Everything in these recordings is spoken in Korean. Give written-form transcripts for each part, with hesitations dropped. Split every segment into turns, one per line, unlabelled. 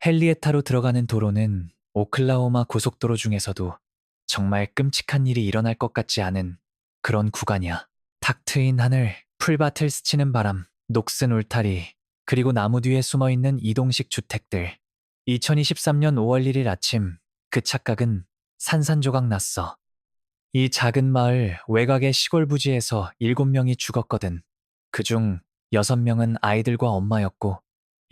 헨리에타로 들어가는 도로는 오클라호마 고속도로 중에서도 정말 끔찍한 일이 일어날 것 같지 않은 그런 구간이야. 탁 트인 하늘, 풀밭을 스치는 바람, 녹슨 울타리, 그리고 나무 뒤에 숨어있는 이동식 주택들. 2023년 5월 1일 아침, 그 착각은 산산조각 났어. 이 작은 마을 외곽의 시골 부지에서 7명이 죽었거든. 그중 6명은 아이들과 엄마였고,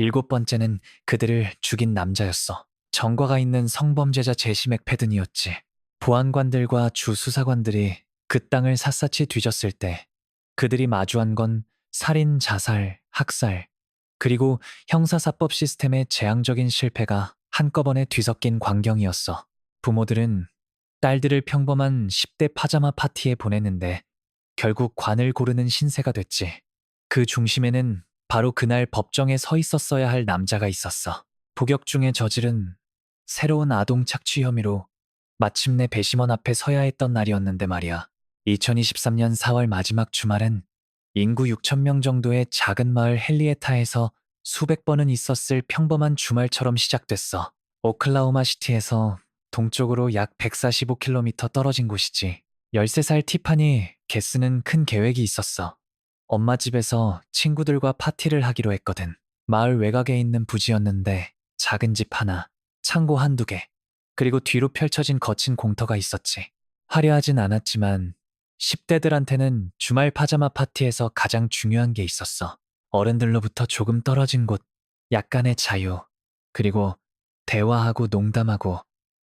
7번째는 그들을 죽인 남자였어. 전과가 있는 성범죄자 제시 맥패든이었지. 보안관들과 주 수사관들이 그 땅을 샅샅이 뒤졌을 때 그들이 마주한 건 살인, 자살, 학살, 그리고 형사사법 시스템의 재앙적인 실패가 한꺼번에 뒤섞인 광경이었어. 부모들은 딸들을 평범한 10대 파자마 파티에 보냈는데 결국 관을 고르는 신세가 됐지. 그 중심에는 바로 그날 법정에 서 있었어야 할 남자가 있었어. 복역 중에 저지른 새로운 아동 착취 혐의로 마침내 배심원 앞에 서야 했던 날이었는데 말이야. 2023년 4월 마지막 주말은 인구 6천 명 정도의 작은 마을 헨리에타에서 수백 번은 있었을 평범한 주말처럼 시작됐어. 오클라호마 시티에서 동쪽으로 약 145km 떨어진 곳이지. 13살 티파니 게스는 큰 계획이 있었어. 엄마 집에서 친구들과 파티를 하기로 했거든. 마을 외곽에 있는 부지였는데 작은 집 하나, 창고 한두 개, 그리고 뒤로 펼쳐진 거친 공터가 있었지. 화려하진 않았지만 10대들한테는 주말 파자마 파티에서 가장 중요한 게 있었어. 어른들로부터 조금 떨어진 곳, 약간의 자유, 그리고 대화하고 농담하고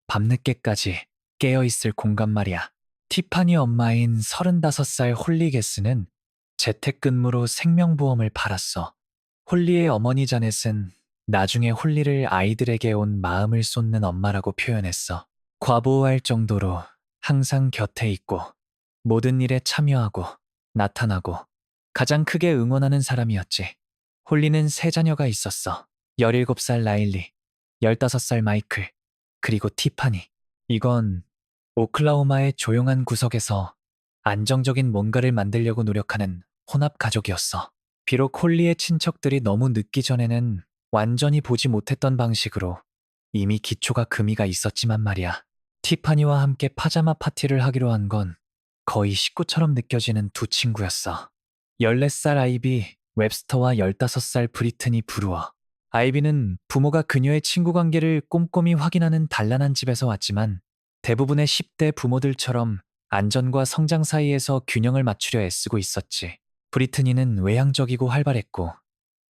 밤늦게까지 깨어있을 공간 말이야. 티파니 엄마인 35살 홀리 게스는 재택근무로 생명보험을 팔았어. 홀리의 어머니 자넷은 나중에 홀리를 아이들에게 온 마음을 쏟는 엄마라고 표현했어. 과보호할 정도로 항상 곁에 있고 모든 일에 참여하고 나타나고 가장 크게 응원하는 사람이었지. 홀리는 세 자녀가 있었어. 17살 라일리, 15살 마이클, 그리고 티파니. 이건 오클라호마의 조용한 구석에서 안정적인 뭔가를 만들려고 노력하는 혼합 가족이었어. 비록 홀리의 친척들이 너무 늦기 전에는 완전히 보지 못했던 방식으로 이미 기초가 금이가 있었지만 말이야. 티파니와 함께 파자마 파티를 하기로 한 건 거의 식구처럼 느껴지는 두 친구였어. 14살 아이비, 웹스터와 15살 브리트니 브루어. 아이비는 부모가 그녀의 친구 관계를 꼼꼼히 확인하는 단란한 집에서 왔지만 대부분의 10대 부모들처럼 안전과 성장 사이에서 균형을 맞추려 애쓰고 있었지. 브리트니는 외향적이고 활발했고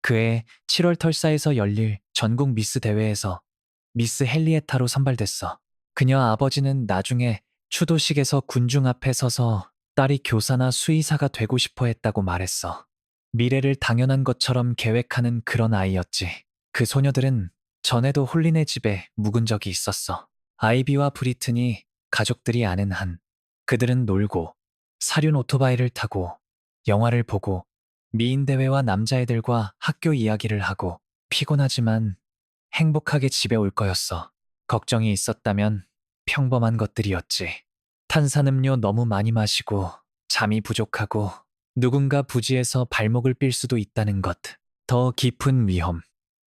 그해 7월 털사에서 열릴 전국 미스 대회에서 미스 헨리에타로 선발됐어. 그녀 아버지는 나중에 추도식에서 군중 앞에 서서 딸이 교사나 수의사가 되고 싶어 했다고 말했어. 미래를 당연한 것처럼 계획하는 그런 아이였지. 그 소녀들은 전에도 홀리네 집에 묵은 적이 있었어. 아이비와 브리튼이 가족들이 아는 한 그들은 놀고 사륜 오토바이를 타고 영화를 보고 미인 대회와 남자애들과 학교 이야기를 하고 피곤하지만 행복하게 집에 올 거였어. 걱정이 있었다면 평범한 것들이었지. 탄산음료 너무 많이 마시고 잠이 부족하고 누군가 부지에서 발목을 삘 수도 있다는 것. 더 깊은 위험.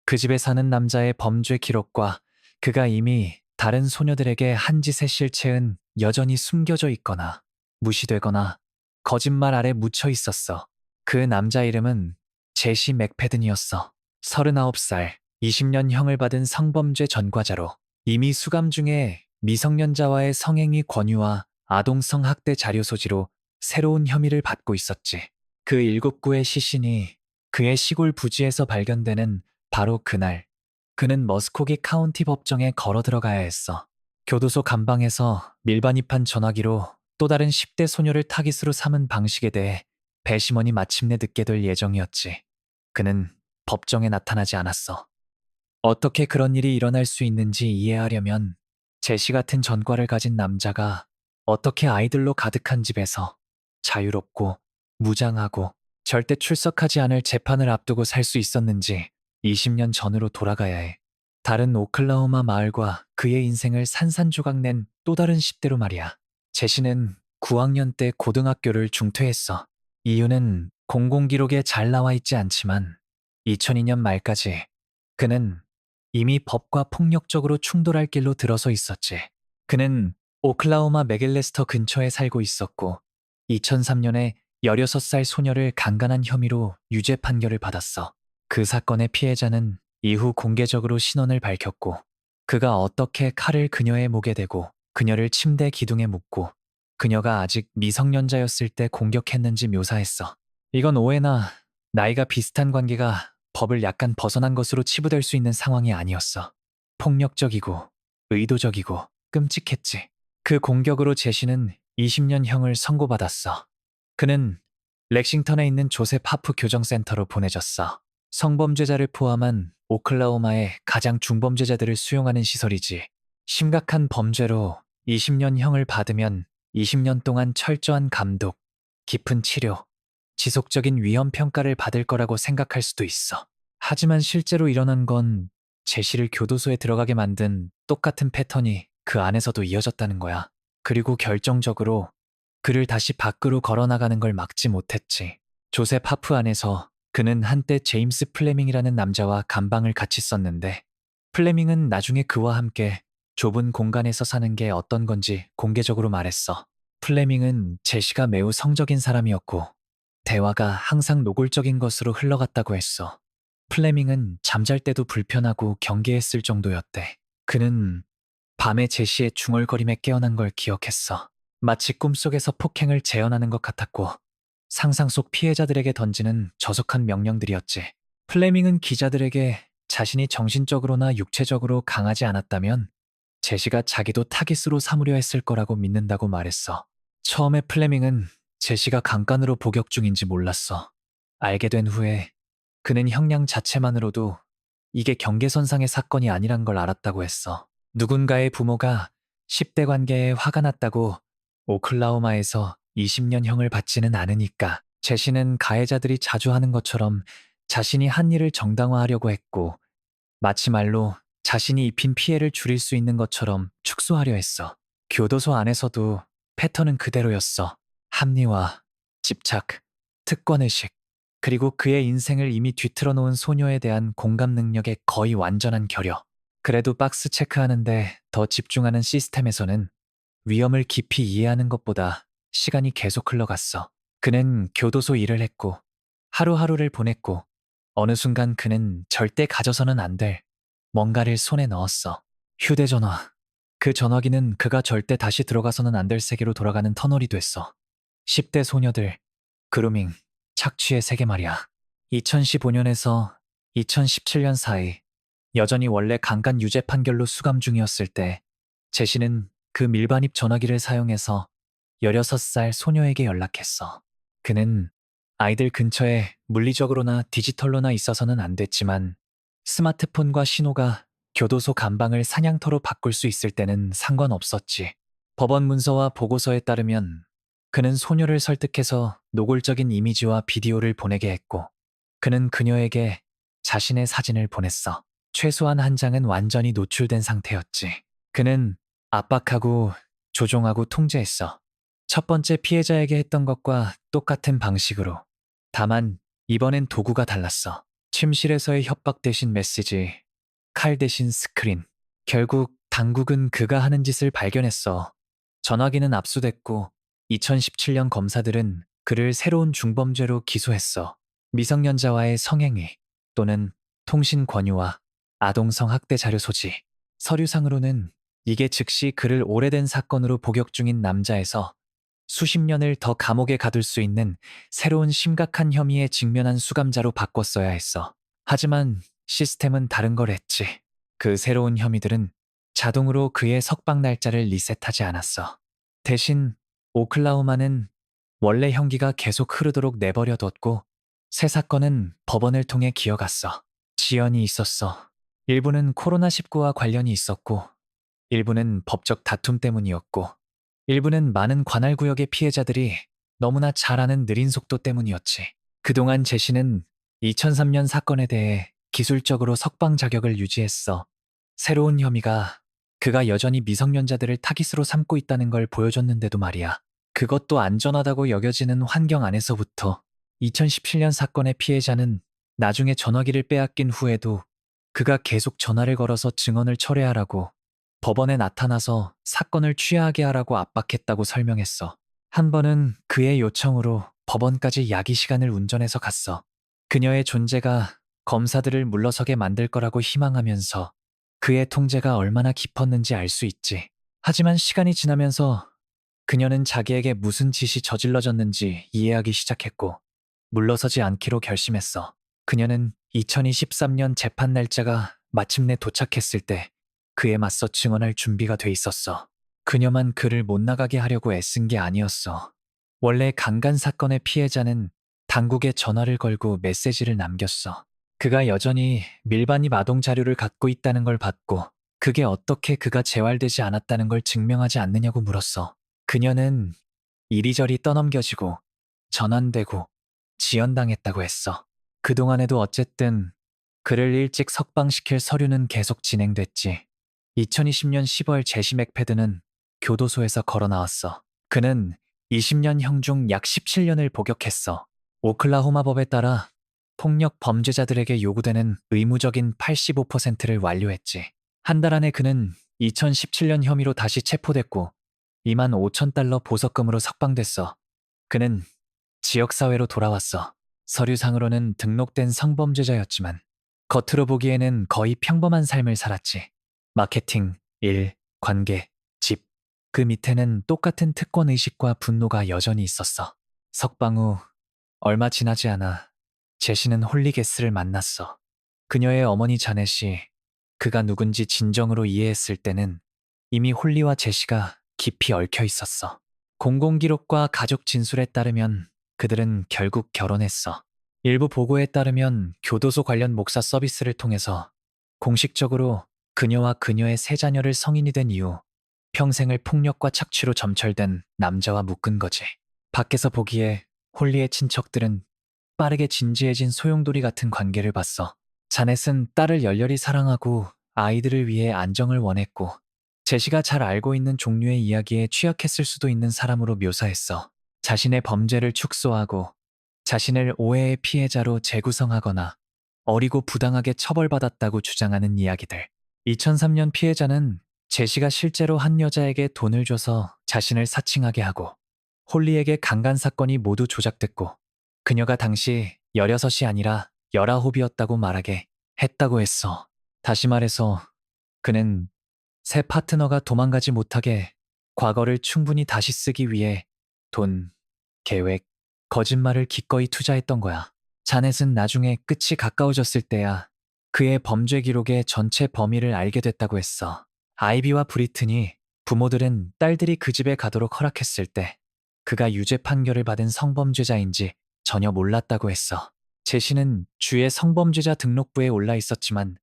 그 집에 사는 남자의 범죄 기록과 그가 이미 다른 소녀들에게 한 짓의 실체는 여전히 숨겨져 있거나 무시되거나 거짓말 아래 묻혀 있었어. 그 남자 이름은 제시 맥패든이었어. 39살, 20년 형을 받은 성범죄 전과자로 이미 수감 중에 미성년자와의 성행위 권유와 아동성 학대 자료 소지로 새로운 혐의를 받고 있었지. 그 7구의 시신이 그의 시골 부지에서 발견되는 바로 그날, 그는 머스코기 카운티 법정에 걸어 들어가야 했어. 교도소 감방에서 밀반입한 전화기로 또 다른 10대 소녀를 타깃으로 삼은 방식에 대해 배심원이 마침내 듣게 될 예정이었지. 그는 법정에 나타나지 않았어. 어떻게 그런 일이 일어날 수 있는지 이해하려면 제시 같은 전과를 가진 남자가 어떻게 아이들로 가득한 집에서 자유롭고 무장하고 절대 출석하지 않을 재판을 앞두고 살 수 있었는지 20년 전으로 돌아가야 해. 다른 오클라호마 마을과 그의 인생을 산산조각 낸 또 다른 10대로 말이야. 제시는 9학년 때 고등학교를 중퇴했어. 이유는 공공기록에 잘 나와 있지 않지만 2002년 말까지 그는 이미 법과 폭력적으로 충돌할 길로 들어서 있었지. 그는 오클라호마 맥일레스터 근처에 살고 있었고 2003년에 16살 소녀를 강간한 혐의로 유죄 판결을 받았어. 그 사건의 피해자는 이후 공개적으로 신원을 밝혔고 그가 어떻게 칼을 그녀의 목에 대고 그녀를 침대 기둥에 묶고 그녀가 아직 미성년자였을 때 공격했는지 묘사했어. 이건 오해나 나이가 비슷한 관계가 법을 약간 벗어난 것으로 치부될 수 있는 상황이 아니었어. 폭력적이고 의도적이고 끔찍했지. 그 공격으로 제시는 20년형을 선고받았어. 그는 렉싱턴에 있는 조셉 하프 교정센터로 보내졌어. 성범죄자를 포함한 오클라호마의 가장 중범죄자들을 수용하는 시설이지. 심각한 범죄로 20년형을 받으면 20년 동안 철저한 감독, 깊은 치료, 지속적인 위험 평가를 받을 거라고 생각할 수도 있어. 하지만 실제로 일어난 건 제시를 교도소에 들어가게 만든 똑같은 패턴이 그 안에서도 이어졌다는 거야. 그리고 결정적으로 그를 다시 밖으로 걸어나가는 걸 막지 못했지. 조셉 하프 안에서 그는 한때 제임스 플레밍이라는 남자와 감방을 같이 썼는데 플레밍은 나중에 그와 함께 좁은 공간에서 사는 게 어떤 건지 공개적으로 말했어. 플레밍은 제시가 매우 성적인 사람이었고 대화가 항상 노골적인 것으로 흘러갔다고 했어. 플레밍은 잠잘 때도 불편하고 경계했을 정도였대. 그는 밤에 제시의 중얼거림에 깨어난 걸 기억했어. 마치 꿈속에서 폭행을 재현하는 것 같았고 상상 속 피해자들에게 던지는 저속한 명령들이었지. 플레밍은 기자들에게 자신이 정신적으로나 육체적으로 강하지 않았다면 제시가 자기도 타깃으로 삼으려 했을 거라고 믿는다고 말했어. 처음에 플레밍은 제시가 강간으로 복역 중인지 몰랐어. 알게 된 후에 그는 형량 자체만으로도 이게 경계선상의 사건이 아니란 걸 알았다고 했어. 누군가의 부모가 10대 관계에 화가 났다고 오클라호마에서 20년형을 받지는 않으니까 제시는 가해자들이 자주 하는 것처럼 자신이 한 일을 정당화하려고 했고 마치 말로 자신이 입힌 피해를 줄일 수 있는 것처럼 축소하려 했어. 교도소 안에서도 패턴은 그대로였어. 합리화, 집착, 특권의식, 그리고 그의 인생을 이미 뒤틀어 놓은 소녀에 대한 공감 능력의 거의 완전한 결여. 그래도 박스 체크하는데 더 집중하는 시스템에서는 위험을 깊이 이해하는 것보다 시간이 계속 흘러갔어. 그는 교도소 일을 했고 하루하루를 보냈고 어느 순간 그는 절대 가져서는 안 될 뭔가를 손에 넣었어. 휴대전화. 그 전화기는 그가 절대 다시 들어가서는 안 될 세계로 돌아가는 터널이 됐어. 10대 소녀들, 그루밍, 착취의 세계 말이야. 2015년에서 2017년 사이 여전히 원래 강간 유죄 판결로 수감 중이었을 때 제시는 그 밀반입 전화기를 사용해서 16살 소녀에게 연락했어. 그는 아이들 근처에 물리적으로나 디지털로나 있어서는 안 됐지만 스마트폰과 신호가 교도소 감방을 사냥터로 바꿀 수 있을 때는 상관없었지. 법원 문서와 보고서에 따르면 그는 소녀를 설득해서 노골적인 이미지와 비디오를 보내게 했고 그는 그녀에게 자신의 사진을 보냈어. 최소한 한 장은 완전히 노출된 상태였지. 그는 압박하고 조종하고 통제했어. 첫 번째 피해자에게 했던 것과 똑같은 방식으로. 다만 이번엔 도구가 달랐어. 침실에서의 협박 대신 메시지, 칼 대신 스크린. 결국 당국은 그가 하는 짓을 발견했어. 전화기는 압수됐고 2017년 검사들은 그를 새로운 중범죄로 기소했어. 미성년자와의 성행위 또는 통신 권유와 아동성 학대 자료 소지. 서류상으로는 이게 즉시 그를 오래된 사건으로 복역 중인 남자에서 수십 년을 더 감옥에 가둘 수 있는 새로운 심각한 혐의에 직면한 수감자로 바꿨어야 했어. 하지만 시스템은 다른 걸 했지. 그 새로운 혐의들은 자동으로 그의 석방 날짜를 리셋하지 않았어. 대신 오클라호마는 원래 형기가 계속 흐르도록 내버려뒀고 새 사건은 법원을 통해 기어갔어. 지연이 있었어. 일부는 코로나19와 관련이 있었고 일부는 법적 다툼 때문이었고 일부는 많은 관할구역의 피해자들이 너무나 잘 아는 느린 속도 때문이었지. 그동안 제시는 2003년 사건에 대해 기술적으로 석방 자격을 유지했어. 새로운 혐의가 그가 여전히 미성년자들을 타깃으로 삼고 있다는 걸 보여줬는데도 말이야. 그것도 안전하다고 여겨지는 환경 안에서부터 2017년 사건의 피해자는 나중에 전화기를 빼앗긴 후에도 그가 계속 전화를 걸어서 증언을 철회하라고, 법원에 나타나서 사건을 취하하게 하라고 압박했다고 설명했어. 한 번은 그의 요청으로 법원까지 야기 시간을 운전해서 갔어. 그녀의 존재가 검사들을 물러서게 만들 거라고 희망하면서 그의 통제가 얼마나 깊었는지 알 수 있지. 하지만 시간이 지나면서 그녀는 자기에게 무슨 짓이 저질러졌는지 이해하기 시작했고, 물러서지 않기로 결심했어. 그녀는 2023년 재판 날짜가 마침내 도착했을 때 그에 맞서 증언할 준비가 돼 있었어. 그녀만 그를 못 나가게 하려고 애쓴 게 아니었어. 원래 강간 사건의 피해자는 당국에 전화를 걸고 메시지를 남겼어. 그가 여전히 밀반입 아동 자료를 갖고 있다는 걸 받고, 그게 어떻게 그가 재활되지 않았다는 걸 증명하지 않느냐고 물었어. 그녀는 이리저리 떠넘겨지고 전환되고 지연당했다고 했어. 그동안에도 어쨌든 그를 일찍 석방시킬 서류는 계속 진행됐지. 2020년 10월 재심 액패드는 교도소에서 걸어 나왔어. 그는 20년형 중 약 17년을 복역했어. 오클라호마 법에 따라 폭력 범죄자들에게 요구되는 의무적인 85%를 완료했지. 한 달 안에 그는 2017년 혐의로 다시 체포됐고 2만 5천 달러 보석금으로 석방됐어. 그는 지역사회로 돌아왔어. 서류상으로는 등록된 성범죄자였지만 겉으로 보기에는 거의 평범한 삶을 살았지. 마케팅, 일, 관계, 집. 그 밑에는 똑같은 특권의식과 분노가 여전히 있었어. 석방 후 얼마 지나지 않아 제시는 홀리게스를 만났어. 그녀의 어머니 자넷이 그가 누군지 진정으로 이해했을 때는 이미 홀리와 제시가 깊이 얽혀 있었어. 공공기록과 가족 진술에 따르면 그들은 결국 결혼했어. 일부 보고에 따르면 교도소 관련 목사 서비스를 통해서 공식적으로 그녀와 그녀의 세 자녀를 성인이 된 이후 평생을 폭력과 착취로 점철된 남자와 묶은 거지. 밖에서 보기에 홀리의 친척들은 빠르게 진지해진 소용돌이 같은 관계를 봤어. 자넷은 딸을 열렬히 사랑하고 아이들을 위해 안정을 원했고, 제시가 잘 알고 있는 종류의 이야기에 취약했을 수도 있는 사람으로 묘사했어. 자신의 범죄를 축소하고 자신을 오해의 피해자로 재구성하거나 어리고 부당하게 처벌받았다고 주장하는 이야기들. 2003년 피해자는 제시가 실제로 한 여자에게 돈을 줘서 자신을 사칭하게 하고, 홀리에게 강간 사건이 모두 조작됐고 그녀가 당시 16이 아니라 19이었다고 말하게 했다고 했어. 다시 말해서 그는 새 파트너가 도망가지 못하게 과거를 충분히 다시 쓰기 위해 돈, 계획, 거짓말을 기꺼이 투자했던 거야. 자넷은 나중에 끝이 가까워졌을 때야 그의 범죄 기록의 전체 범위를 알게 됐다고 했어. 아이비와 브리튼이 부모들은 딸들이 그 집에 가도록 허락했을 때 그가 유죄 판결을 받은 성범죄자인지 전혀 몰랐다고 했어. 제시는 주의 성범죄자 등록부에 올라 있었지만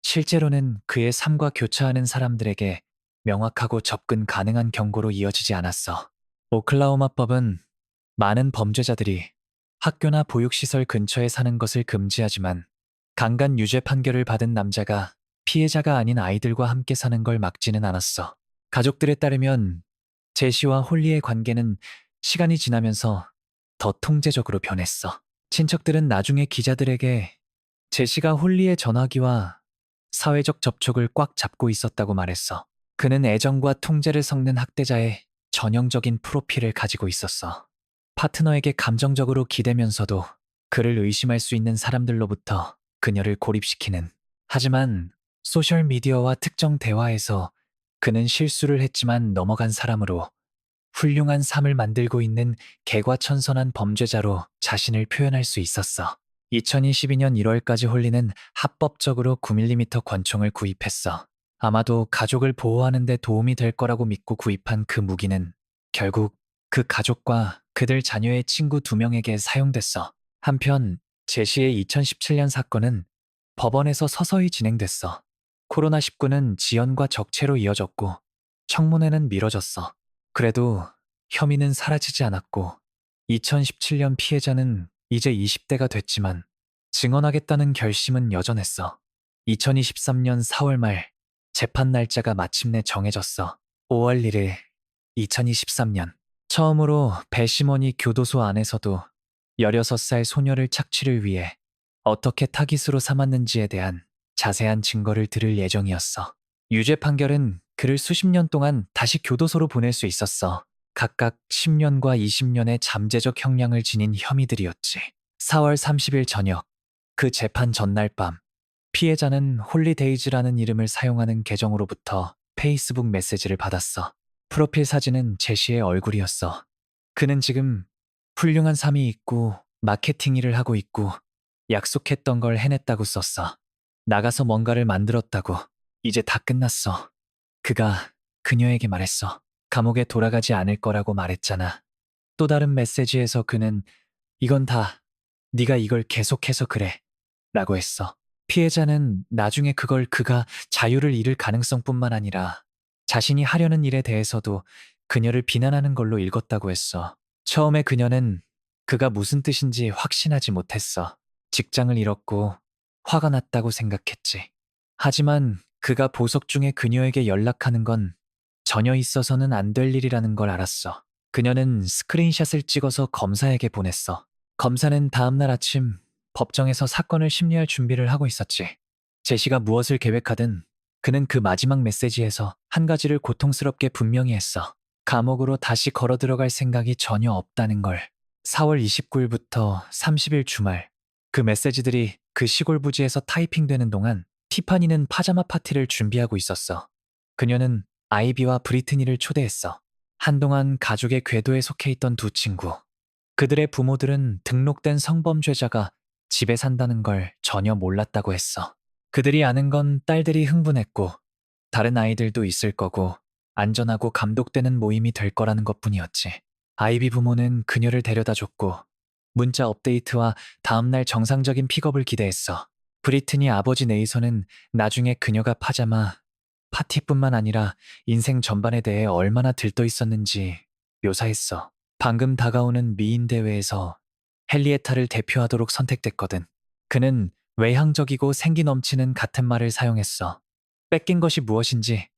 실제로는 그의 삶과 교차하는 사람들에게 명확하고 접근 가능한 경고로 이어지지 않았어. 오클라호마법은 많은 범죄자들이 학교나 보육시설 근처에 사는 것을 금지하지만 강간 유죄 판결을 받은 남자가 피해자가 아닌 아이들과 함께 사는 걸 막지는 않았어. 가족들에 따르면 제시와 홀리의 관계는 시간이 지나면서 더 통제적으로 변했어. 친척들은 나중에 기자들에게 제시가 홀리의 전화기와 사회적 접촉을 꽉 잡고 있었다고 말했어. 그는 애정과 통제를 섞는 학대자의 전형적인 프로필을 가지고 있었어. 파트너에게 감정적으로 기대면서도 그를 의심할 수 있는 사람들로부터 그녀를 고립시키는. 하지만 소셜미디어와 특정 대화에서 그는 실수를 했지만 넘어간 사람으로 훌륭한 삶을 만들고 있는 개과천선한 범죄자로 자신을 표현할 수 있었어. 2022년 1월까지 홀리는 합법적으로 9mm 권총을 구입했어. 아마도 가족을 보호하는 데 도움이 될 거라고 믿고 구입한 그 무기는 결국 그 가족과 그들 자녀의 친구 2명에게 사용됐어. 한편 제시의 2017년 사건은 법원에서 서서히 진행됐어. 코로나19는 지연과 적체로 이어졌고 청문회는 미뤄졌어. 그래도 혐의는 사라지지 않았고 2017년 피해자는 이제 20대가 됐지만 증언하겠다는 결심은 여전했어. 2023년 4월 말 재판 날짜가 마침내 정해졌어. 5월 1일 2023년 처음으로 배심원이 교도소 안에서도 16살 소녀를 착취를 위해 어떻게 타깃으로 삼았는지에 대한 자세한 증거를 들을 예정이었어. 유죄 판결은 그를 수십 년 동안 다시 교도소로 보낼 수 있었어. 각각 10년과 20년의 잠재적 형량을 지닌 혐의들이었지. 4월 30일 저녁, 그 재판 전날 밤, 피해자는 홀리데이즈라는 이름을 사용하는 계정으로부터 페이스북 메시지를 받았어. 프로필 사진은 제시의 얼굴이었어. 그는 지금 훌륭한 삶이 있고 마케팅 일을 하고 있고 약속했던 걸 해냈다고 썼어. 나가서 뭔가를 만들었다고. 이제 다 끝났어. 그가 그녀에게 말했어. 감옥에 돌아가지 않을 거라고 말했잖아. 또 다른 메시지에서 그는 이건 다 네가 이걸 계속해서 그래 라고 했어. 피해자는 나중에 그걸 그가 자유를 잃을 가능성뿐만 아니라 자신이 하려는 일에 대해서도 그녀를 비난하는 걸로 읽었다고 했어. 처음에 그녀는 그가 무슨 뜻인지 확신하지 못했어. 직장을 잃었고 화가 났다고 생각했지. 하지만 그가 보석 중에 그녀에게 연락하는 건 전혀 있어서는 안 될 일이라는 걸 알았어. 그녀는 스크린샷을 찍어서 검사에게 보냈어. 검사는 다음날 아침 법정에서 사건을 심리할 준비를 하고 있었지. 제시가 무엇을 계획하든 그는 그 마지막 메시지에서 한 가지를 고통스럽게 분명히 했어. 감옥으로 다시 걸어 들어갈 생각이 전혀 없다는 걸. 4월 29일부터 30일 주말, 그 메시지들이 그 시골 부지에서 타이핑되는 동안 티파니는 파자마 파티를 준비하고 있었어. 그녀는 아이비와 브리트니를 초대했어. 한동안 가족의 궤도에 속해 있던 두 친구. 그들의 부모들은 등록된 성범죄자가 집에 산다는 걸 전혀 몰랐다고 했어. 그들이 아는 건 딸들이 흥분했고 다른 아이들도 있을 거고 안전하고 감독되는 모임이 될 거라는 것뿐이었지. 아이비 부모는 그녀를 데려다 줬고 문자 업데이트와 다음날 정상적인 픽업을 기대했어. 브리트니 아버지 네이선은 나중에 그녀가 파자마 파티뿐만 아니라 인생 전반에 대해 얼마나 들떠 있었는지 묘사했어. 방금 다가오는 미인 대회에서 헨리에타를 대표하도록 선택됐거든. 그는 외향적이고 생기 넘치는 같은 말을 사용했어. 뺏긴 것이 무엇인지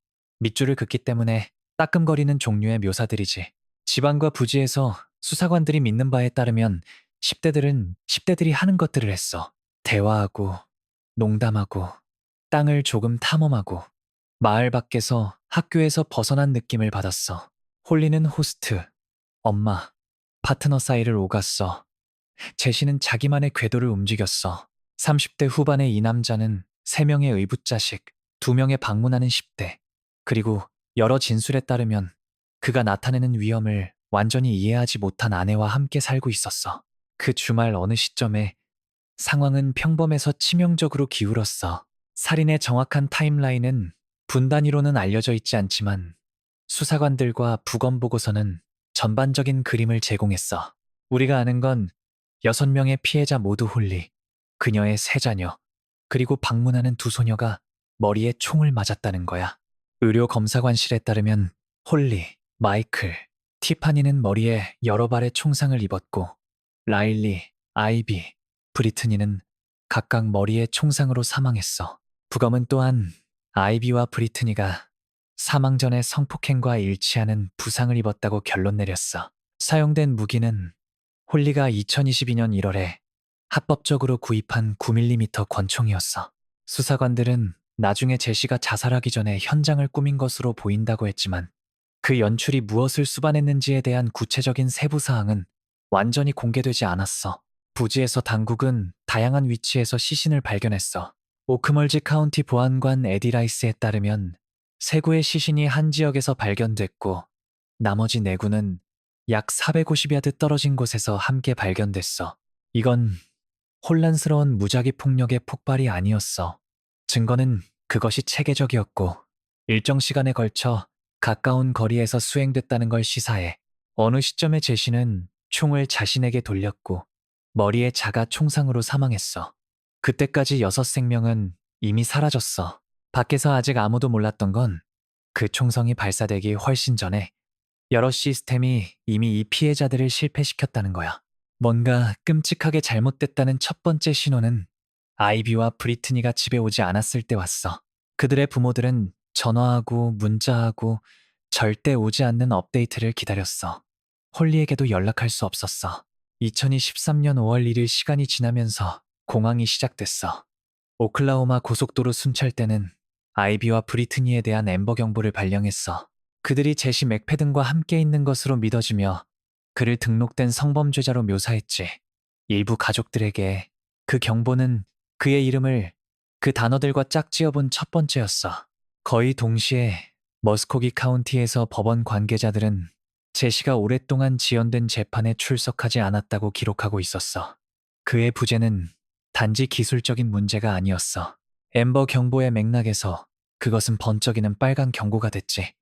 밑줄을 긋기 때문에 따끔거리는 종류의 묘사들이지. 지방과 부지에서 수사관들이 믿는 바에 따르면 10대들은 10대들이 하는 것들을 했어. 대화하고 농담하고 땅을 조금 탐험하고 마을 밖에서 학교에서 벗어난 느낌을 받았어. 홀리는 호스트, 엄마, 파트너 사이를 오갔어. 제시는 자기만의 궤도를 움직였어. 30대 후반의 이 남자는 3명의 의붓자식, 2명의 방문하는 10대, 그리고 여러 진술에 따르면 그가 나타내는 위험을 완전히 이해하지 못한 아내와 함께 살고 있었어. 그 주말 어느 시점에 상황은 평범해서 치명적으로 기울었어. 살인의 정확한 타임라인은 분 단위로는 알려져 있지 않지만 수사관들과 부검 보고서는 전반적인 그림을 제공했어. 우리가 아는 건 6명의 피해자 모두 홀리, 그녀의 3자녀, 그리고 방문하는 2소녀가 머리에 총을 맞았다는 거야. 의료 검사관실에 따르면 홀리, 마이클, 티파니는 머리에 여러 발의 총상을 입었고 라일리, 아이비, 브리트니는 각각 머리에 총상으로 사망했어. 부검은 또한 아이비와 브리트니가 사망 전에 성폭행과 일치하는 부상을 입었다고 결론 내렸어. 사용된 무기는 홀리가 2022년 1월에 합법적으로 구입한 9mm 권총이었어. 수사관들은 나중에 제시가 자살하기 전에 현장을 꾸민 것으로 보인다고 했지만 그 연출이 무엇을 수반했는지에 대한 구체적인 세부 사항은 완전히 공개되지 않았어. 부지에서 당국은 다양한 위치에서 시신을 발견했어. 오크멀지 카운티 보안관 에디 라이스에 따르면 3구의 시신이 한 지역에서 발견됐고 나머지 4구는 약 450야드 떨어진 곳에서 함께 발견됐어. 이건 혼란스러운 무작위 폭력의 폭발이 아니었어. 증거는 그것이 체계적이었고 일정 시간에 걸쳐 가까운 거리에서 수행됐다는 걸 시사해. 어느 시점에 제시는 총을 자신에게 돌렸고 머리에 자가 총상으로 사망했어. 그때까지 6생명은 이미 사라졌어. 밖에서 아직 아무도 몰랐던 건 그 총성이 발사되기 훨씬 전에 여러 시스템이 이미 이 피해자들을 실패시켰다는 거야. 뭔가 끔찍하게 잘못됐다는 첫 번째 신호는 아이비와 브리트니가 집에 오지 않았을 때 왔어. 그들의 부모들은 전화하고 문자하고 절대 오지 않는 업데이트를 기다렸어. 홀리에게도 연락할 수 없었어. 2023년 5월 1일 시간이 지나면서 공황이 시작됐어. 오클라호마 고속도로 순찰대는 아이비와 브리트니에 대한 엠버 경보를 발령했어. 그들이 제시 맥패든과 함께 있는 것으로 믿어지며 그를 등록된 성범죄자로 묘사했지. 일부 가족들에게 그 경보는 그의 이름을 그 단어들과 짝지어본 첫 번째였어. 거의 동시에 머스코기 카운티에서 법원 관계자들은 제시가 오랫동안 지연된 재판에 출석하지 않았다고 기록하고 있었어. 그의 부재는 단지 기술적인 문제가 아니었어. 엠버 경보의 맥락에서 그것은 번쩍이는 빨간 경고가 됐지.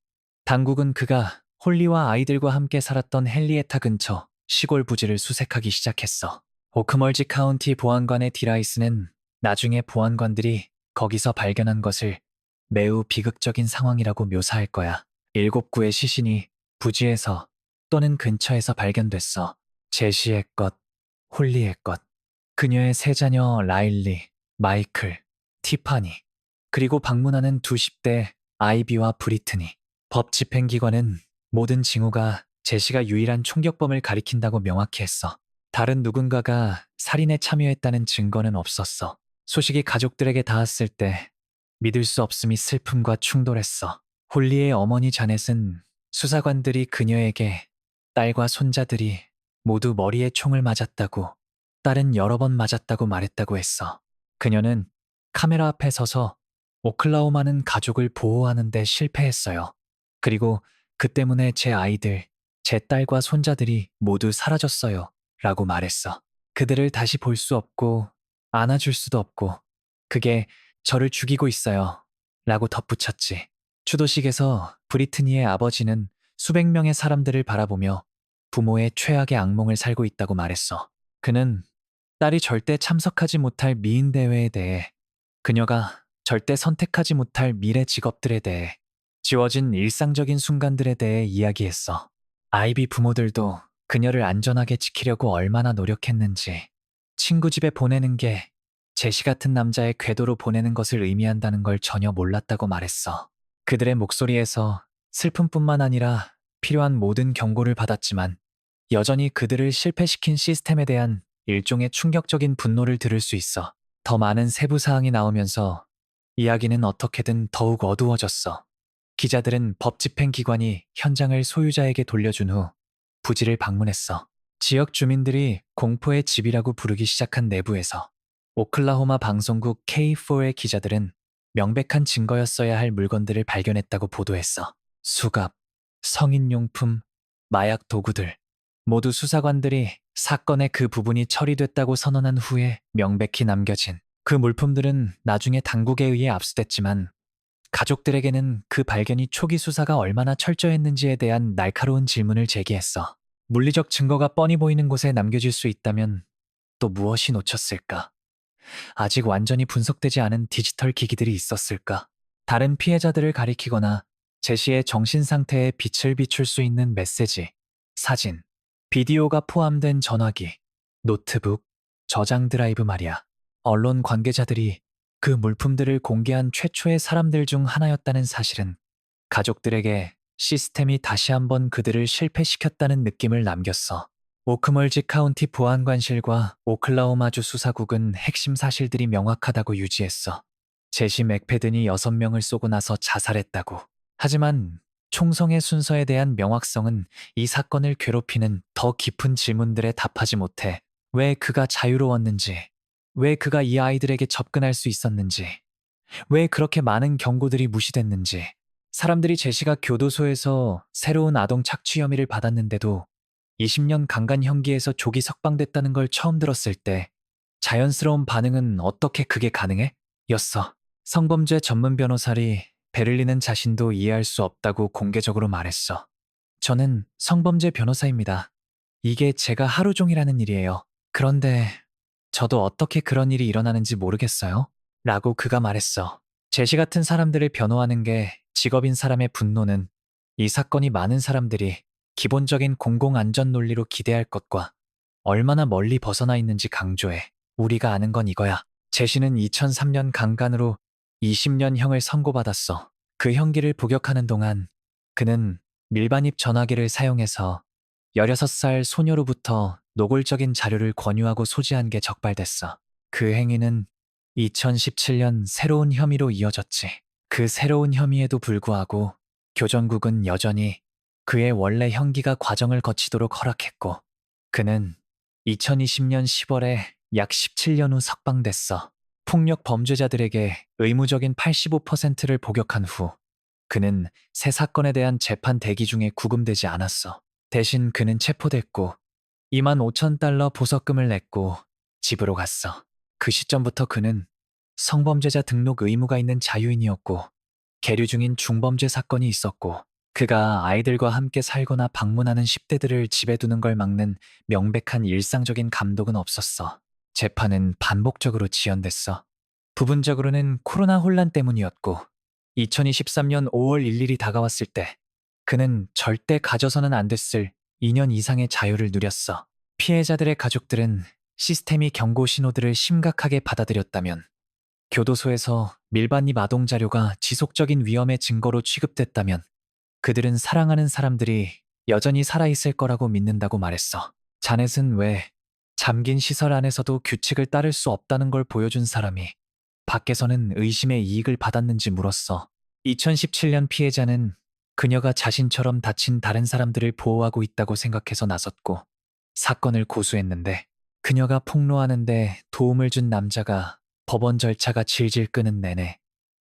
당국은 그가 홀리와 아이들과 함께 살았던 헨리에타 근처 시골 부지를 수색하기 시작했어. 오크멀지 카운티 보안관의 디라이스는 나중에 보안관들이 거기서 발견한 것을 매우 비극적인 상황이라고 묘사할 거야. 7구의 시신이 부지에서 또는 근처에서 발견됐어. 제시의 것, 홀리의 것, 그녀의 세 자녀 라일리, 마이클, 티파니, 그리고 방문하는 두 10대 아이비와 브리트니. 법 집행기관은 모든 징후가 제시가 유일한 총격범을 가리킨다고 명확히 했어. 다른 누군가가 살인에 참여했다는 증거는 없었어. 소식이 가족들에게 닿았을 때 믿을 수 없음이 슬픔과 충돌했어. 홀리의 어머니 자넷은 수사관들이 그녀에게 딸과 손자들이 모두 머리에 총을 맞았다고, 딸은 여러 번 맞았다고 말했다고 했어. 그녀는 카메라 앞에 서서 오클라호마는 가족을 보호하는 데 실패했어요. 그리고 그 때문에 제 아이들, 제 딸과 손자들이 모두 사라졌어요. 라고 말했어. 그들을 다시 볼 수 없고 안아줄 수도 없고 그게 저를 죽이고 있어요. 라고 덧붙였지. 추도식에서 브리트니의 아버지는 수백 명의 사람들을 바라보며 부모의 최악의 악몽을 살고 있다고 말했어. 그는 딸이 절대 참석하지 못할 미인 대회에 대해, 그녀가 절대 선택하지 못할 미래 직업들에 대해, 지워진 일상적인 순간들에 대해 이야기했어. 아이비 부모들도 그녀를 안전하게 지키려고 얼마나 노력했는지, 친구 집에 보내는 게 제시 같은 남자의 궤도로 보내는 것을 의미한다는 걸 전혀 몰랐다고 말했어. 그들의 목소리에서 슬픔뿐만 아니라 필요한 모든 경고를 받았지만 여전히 그들을 실패시킨 시스템에 대한 일종의 충격적인 분노를 들을 수 있어. 더 많은 세부 사항이 나오면서 이야기는 어떻게든 더욱 어두워졌어. 기자들은 법 집행 기관이 현장을 소유자에게 돌려준 후 부지를 방문했어. 지역 주민들이 공포의 집이라고 부르기 시작한 내부에서 오클라호마 방송국 K4의 기자들은 명백한 증거였어야 할 물건들을 발견했다고 보도했어. 수갑, 성인용품, 마약 도구들. 모두 수사관들이 사건의 그 부분이 처리됐다고 선언한 후에 명백히 남겨진 그 물품들은 나중에 당국에 의해 압수됐지만 가족들에게는 그 발견이 초기 수사가 얼마나 철저했는지에 대한 날카로운 질문을 제기했어. 물리적 증거가 뻔히 보이는 곳에 남겨질 수 있다면 또 무엇이 놓쳤을까? 아직 완전히 분석되지 않은 디지털 기기들이 있었을까? 다른 피해자들을 가리키거나 제시의 정신 상태에 빛을 비출 수 있는 메시지, 사진, 비디오가 포함된 전화기, 노트북, 저장 드라이브 말이야. 언론 관계자들이 그 물품들을 공개한 최초의 사람들 중 하나였다는 사실은 가족들에게 시스템이 다시 한번 그들을 실패시켰다는 느낌을 남겼어. 오크멀지 카운티 보안관실과 오클라호마주 수사국은 핵심 사실들이 명확하다고 유지했어. 제시 맥패든이 6명을 쏘고 나서 자살했다고. 하지만 총성의 순서에 대한 명확성은 이 사건을 괴롭히는 더 깊은 질문들에 답하지 못해. 왜 그가 자유로웠는지, 왜 그가 이 아이들에게 접근할 수 있었는지, 왜 그렇게 많은 경고들이 무시됐는지, 사람들이 제시가 교도소에서 새로운 아동 착취 혐의를 받았는데도 20년 강간 형기에서 조기 석방됐다는 걸 처음 들었을 때 자연스러운 반응은 어떻게 그게 가능해? 였어. 성범죄 전문 변호사리 베를린은 자신도 이해할 수 없다고 공개적으로 말했어. 저는 성범죄 변호사입니다. 이게 제가 하루 종일 하는 일이에요. 그런데 저도 어떻게 그런 일이 일어나는지 모르겠어요. 라고 그가 말했어. 제시 같은 사람들을 변호하는 게 직업인 사람의 분노는 이 사건이 많은 사람들이 기본적인 공공안전 논리로 기대할 것과 얼마나 멀리 벗어나 있는지 강조해. 우리가 아는 건 이거야. 제시는 2003년 강간으로 20년형을 선고받았어. 그 형기를 복역하는 동안 그는 밀반입 전화기를 사용해서 16살 소녀로부터 노골적인 자료를 권유하고 소지한 게 적발됐어. 그 행위는 2017년 새로운 혐의로 이어졌지. 그 새로운 혐의에도 불구하고 교정국은 여전히 그의 원래 형기가 과정을 거치도록 허락했고, 그는 2020년 10월에 약 17년 후 석방됐어. 폭력 범죄자들에게 의무적인 85%를 복역한 후, 그는 새 사건에 대한 재판 대기 중에 구금되지 않았어. 대신 그는 체포됐고 2만 5천 달러 보석금을 냈고 집으로 갔어. 그 시점부터 그는 성범죄자 등록 의무가 있는 자유인이었고, 계류 중인 중범죄 사건이 있었고, 그가 아이들과 함께 살거나 방문하는 10대들을 집에 두는 걸 막는 명백한 일상적인 감독은 없었어. 재판은 반복적으로 지연됐어. 부분적으로는 코로나 혼란 때문이었고, 2023년 5월 1일이 다가왔을 때 그는 절대 가져서는 안 됐을 2년 이상의 자유를 누렸어. 피해자들의 가족들은 시스템이 경고 신호들을 심각하게 받아들였다면, 교도소에서 밀반입 아동 자료가 지속적인 위험의 증거로 취급됐다면, 그들은 사랑하는 사람들이 여전히 살아있을 거라고 믿는다고 말했어. 자넷은 왜 잠긴 시설 안에서도 규칙을 따를 수 없다는 걸 보여준 사람이 밖에서는 의심의 이익을 받았는지 물었어. 2017년 피해자는 그녀가 자신처럼 다친 다른 사람들을 보호하고 있다고 생각해서 나섰고 사건을 고수했는데, 그녀가 폭로하는데 도움을 준 남자가 법원 절차가 질질 끄는 내내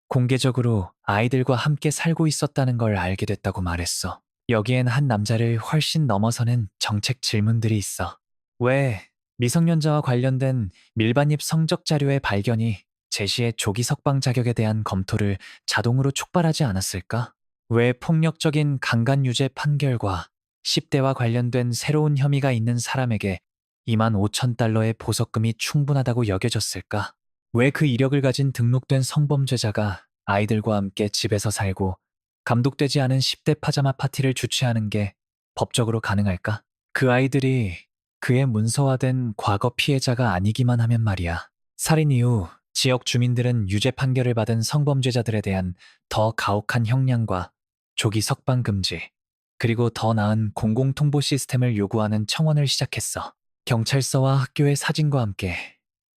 공개적으로 아이들과 함께 살고 있었다는 걸 알게 됐다고 말했어. 여기엔 한 남자를 훨씬 넘어서는 정책 질문들이 있어. 왜 미성년자와 관련된 밀반입 성적 자료의 발견이 제시의 조기 석방 자격에 대한 검토를 자동으로 촉발하지 않았을까? 왜 폭력적인 강간 유죄 판결과 10대와 관련된 새로운 혐의가 있는 사람에게 2만 5천 달러의 보석금이 충분하다고 여겨졌을까? 왜 그 이력을 가진 등록된 성범죄자가 아이들과 함께 집에서 살고 감독되지 않은 10대 파자마 파티를 주최하는 게 법적으로 가능할까? 그 아이들이 그의 문서화된 과거 피해자가 아니기만 하면 말이야. 살인 이후 지역 주민들은 유죄 판결을 받은 성범죄자들에 대한 더 가혹한 형량과 조기 석방 금지, 그리고 더 나은 공공통보 시스템을 요구하는 청원을 시작했어. 경찰서와 학교의 사진과 함께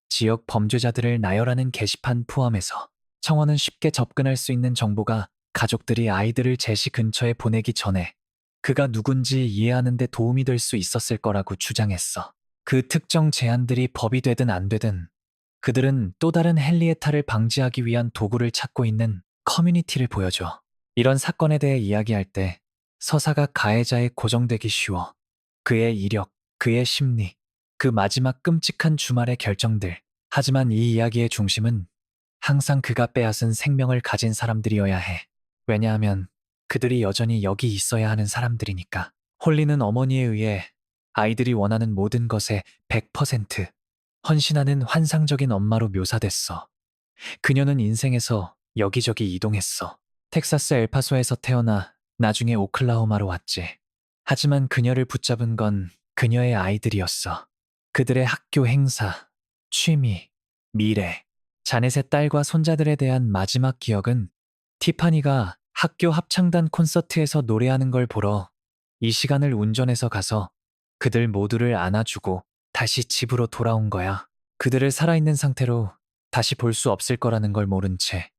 지역 범죄자들을 나열하는 게시판 포함해서 청원은 쉽게 접근할 수 있는 정보가 가족들이 아이들을 제시 근처에 보내기 전에 그가 누군지 이해하는 데 도움이 될 수 있었을 거라고 주장했어. 그 특정 제안들이 법이 되든 안 되든 그들은 또 다른 헨리에타를 방지하기 위한 도구를 찾고 있는 커뮤니티를 보여줘. 이런 사건에 대해 이야기할 때 서사가 가해자에 고정되기 쉬워. 그의 이력, 그의 심리, 그 마지막 끔찍한 주말의 결정들. 하지만 이 이야기의 중심은 항상 그가 빼앗은 생명을 가진 사람들이어야 해. 왜냐하면 그들이 여전히 여기 있어야 하는 사람들이니까. 홀리는 어머니에 의해 아이들이 원하는 모든 것에 100% 헌신하는 환상적인 엄마로 묘사됐어. 그녀는 인생에서 여기저기 이동했어. 텍사스 엘파소에서 태어나 나중에 오클라호마로 왔지. 하지만 그녀를 붙잡은 건 그녀의 아이들이었어. 그들의 학교 행사, 취미, 미래. 자넷의 딸과 손자들에 대한 마지막 기억은 티파니가 학교 합창단 콘서트에서 노래하는 걸 보러 이 시간을 운전해서 가서 그들 모두를 안아주고 다시 집으로 돌아온 거야. 그들을 살아있는 상태로 다시 볼 수 없을 거라는 걸 모른 채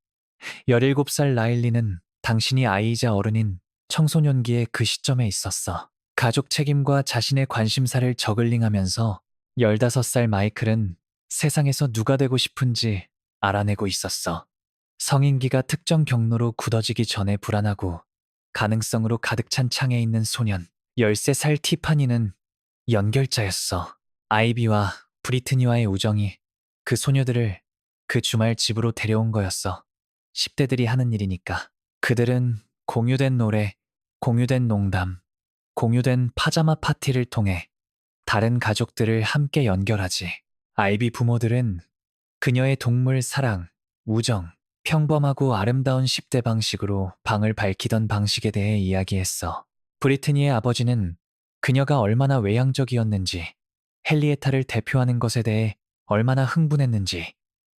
17살 라일리는 당신이 아이이자 어른인 청소년기의 그 시점에 있었어. 가족 책임과 자신의 관심사를 저글링하면서 15살 마이클은 세상에서 누가 되고 싶은지 알아내고 있었어. 성인기가 특정 경로로 굳어지기 전에 불안하고 가능성으로 가득 찬 창에 있는 소년. 13살 티파니는 연결자였어. 아이비와 브리트니와의 우정이 그 소녀들을 그 주말 집으로 데려온 거였어. 10대들이 하는 일이니까. 그들은 공유된 노래, 공유된 농담, 공유된 파자마 파티를 통해 다른 가족들을 함께 연결하지. 아이비 부모들은 그녀의 동물 사랑, 우정, 평범하고 아름다운 10대 방식으로 방을 밝히던 방식에 대해 이야기했어. 브리트니의 아버지는 그녀가 얼마나 외향적이었는지, 헨리에타를 대표하는 것에 대해 얼마나 흥분했는지,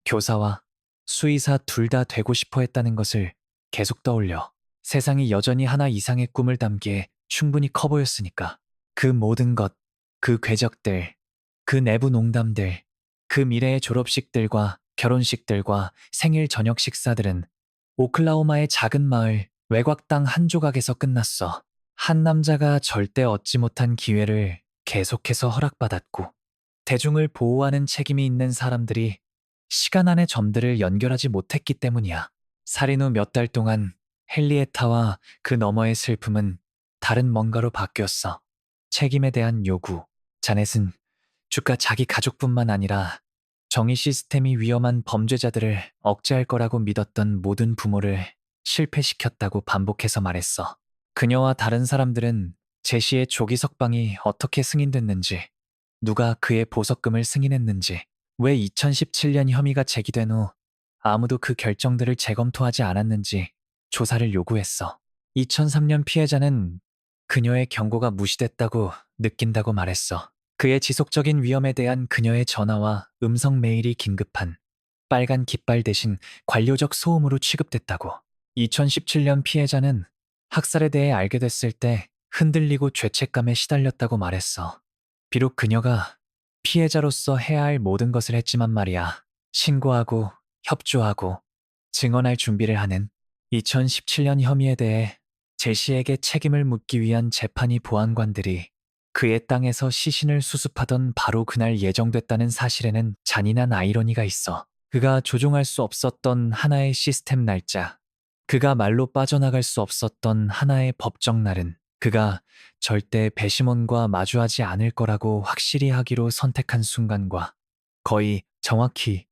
교사와 수의사 둘 다 되고 싶어 했다는 것을 계속 떠올려. 세상이 여전히 하나 이상의 꿈을 담기에 충분히 커 보였으니까. 그 모든 것, 그 궤적들, 그 내부 농담들, 그 미래의 졸업식들과 결혼식들과 생일 저녁 식사들은 오클라호마의 작은 마을 외곽 땅 한 조각에서 끝났어. 한 남자가 절대 얻지 못한 기회를 계속해서 허락받았고, 대중을 보호하는 책임이 있는 사람들이 시간 안에 점들을 연결하지 못했기 때문이야. 살인 후 몇 달 동안 헨리에타와 그 너머의 슬픔은 다른 뭔가로 바뀌었어. 책임에 대한 요구. 자넷은 주가 자기 가족뿐만 아니라 정의 시스템이 위험한 범죄자들을 억제할 거라고 믿었던 모든 부모를 실패시켰다고 반복해서 말했어. 그녀와 다른 사람들은 제시의 조기 석방이 어떻게 승인됐는지, 누가 그의 보석금을 승인했는지, 왜 2017년 혐의가 제기된 후 아무도 그 결정들을 재검토하지 않았는지 조사를 요구했어. 2003년 피해자는 그녀의 경고가 무시됐다고 느낀다고 말했어. 그의 지속적인 위험에 대한 그녀의 전화와 음성 메일이 긴급한 빨간 깃발 대신 관료적 소음으로 취급됐다고. 2017년 피해자는 학살에 대해 알게 됐을 때 흔들리고 죄책감에 시달렸다고 말했어. 비록 그녀가 피해자로서 해야 할 모든 것을 했지만 말이야. 신고하고 협조하고 증언할 준비를 하는 2017년 혐의에 대해 제시에게 책임을 묻기 위한 재판이 보안관들이 그의 땅에서 시신을 수습하던 바로 그날 예정됐다는 사실에는 잔인한 아이러니가 있어. 그가 조종할 수 없었던 하나의 시스템 날짜, 그가 말로 빠져나갈 수 없었던 하나의 법정 날은 그가 절대 배심원과 마주하지 않을 거라고 확실히 하기로 선택한 순간과 거의 정확히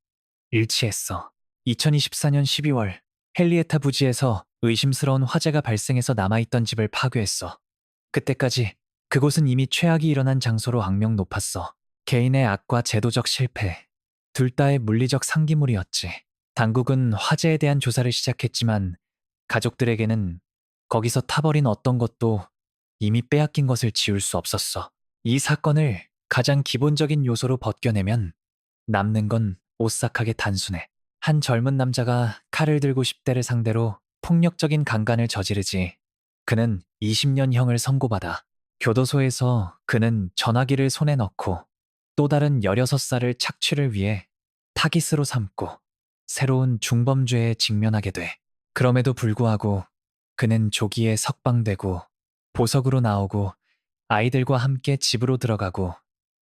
일치했어. 2024년 12월 헨리에타 부지에서 의심스러운 화재가 발생해서 남아있던 집을 파괴했어. 그때까지 그곳은 이미 최악이 일어난 장소로 악명 높았어. 개인의 악과 제도적 실패, 둘 다의 물리적 상기물이었지. 당국은 화재에 대한 조사를 시작했지만 가족들에게는 거기서 타버린 어떤 것도 이미 빼앗긴 것을 지울 수 없었어. 이 사건을 가장 기본적인 요소로 벗겨내면 남는 건 오싹하게 단순해. 한 젊은 남자가 칼을 들고 10대를 상대로 폭력적인 강간을 저지르지. 그는 20년형을 선고받아. 교도소에서 그는 전화기를 손에 넣고 또 다른 16살을 착취를 위해 타깃으로 삼고 새로운 중범죄에 직면하게 돼. 그럼에도 불구하고 그는 조기에 석방되고 보석으로 나오고 아이들과 함께 집으로 들어가고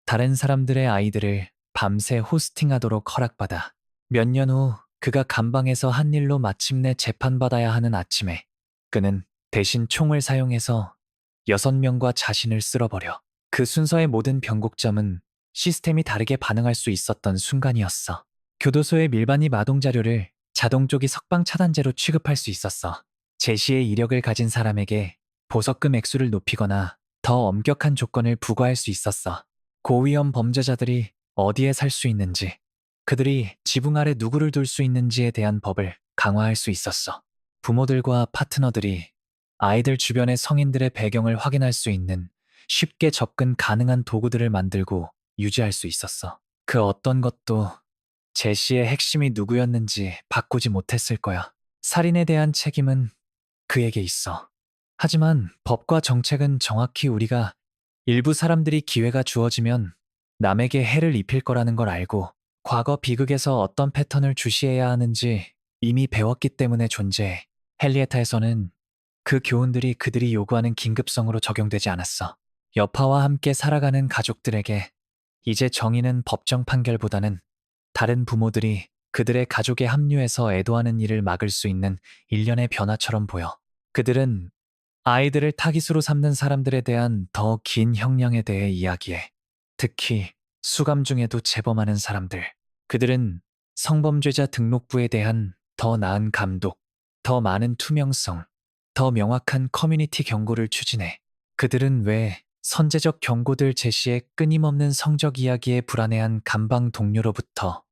다른 사람들의 아이들을 밤새 호스팅하도록 허락받아. 몇 년 후 그가 감방에서 한 일로 마침내 재판받아야 하는 아침에 그는 대신 총을 사용해서 6명과 자신을 쓸어버려. 그 순서의 모든 변곡점은 시스템이 다르게 반응할 수 있었던 순간이었어. 교도소의 밀반입 아동 자료를 자동 조기 석방 차단제로 취급할 수 있었어. 제시의 이력을 가진 사람에게 보석금 액수를 높이거나 더 엄격한 조건을 부과할 수 있었어. 고위험 범죄자들이 어디에 살 수 있는지, 그들이 지붕 아래 누구를 둘 수 있는지에 대한 법을 강화할 수 있었어. 부모들과 파트너들이 아이들 주변의 성인들의 배경을 확인할 수 있는 쉽게 접근 가능한 도구들을 만들고 유지할 수 있었어. 그 어떤 것도 제시의 핵심이 누구였는지 바꾸지 못했을 거야. 살인에 대한 책임은 그에게 있어. 하지만 법과 정책은 정확히 우리가 일부 사람들이 기회가 주어지면 남에게 해를 입힐 거라는 걸 알고 과거 비극에서 어떤 패턴을 주시해야 하는지 이미 배웠기 때문에 존재해. 헨리에타에서는 그 교훈들이 그들이 요구하는 긴급성으로 적용되지 않았어. 여파와 함께 살아가는 가족들에게 이제 정의는 법정 판결보다는 다른 부모들이 그들의 가족에 합류해서 애도하는 일을 막을 수 있는 일련의 변화처럼 보여. 그들은 아이들을 타깃으로 삼는 사람들에 대한 더 긴 형량에 대해 이야기해. 특히 수감 중에도 재범하는 사람들. 그들은 성범죄자 등록부에 대한 더 나은 감독, 더 많은 투명성, 더 명확한 커뮤니티 경고를 추진해. 그들은 왜 선제적 경고들 제시에 끊임없는 성적 이야기에 불안해한 감방 동료로부터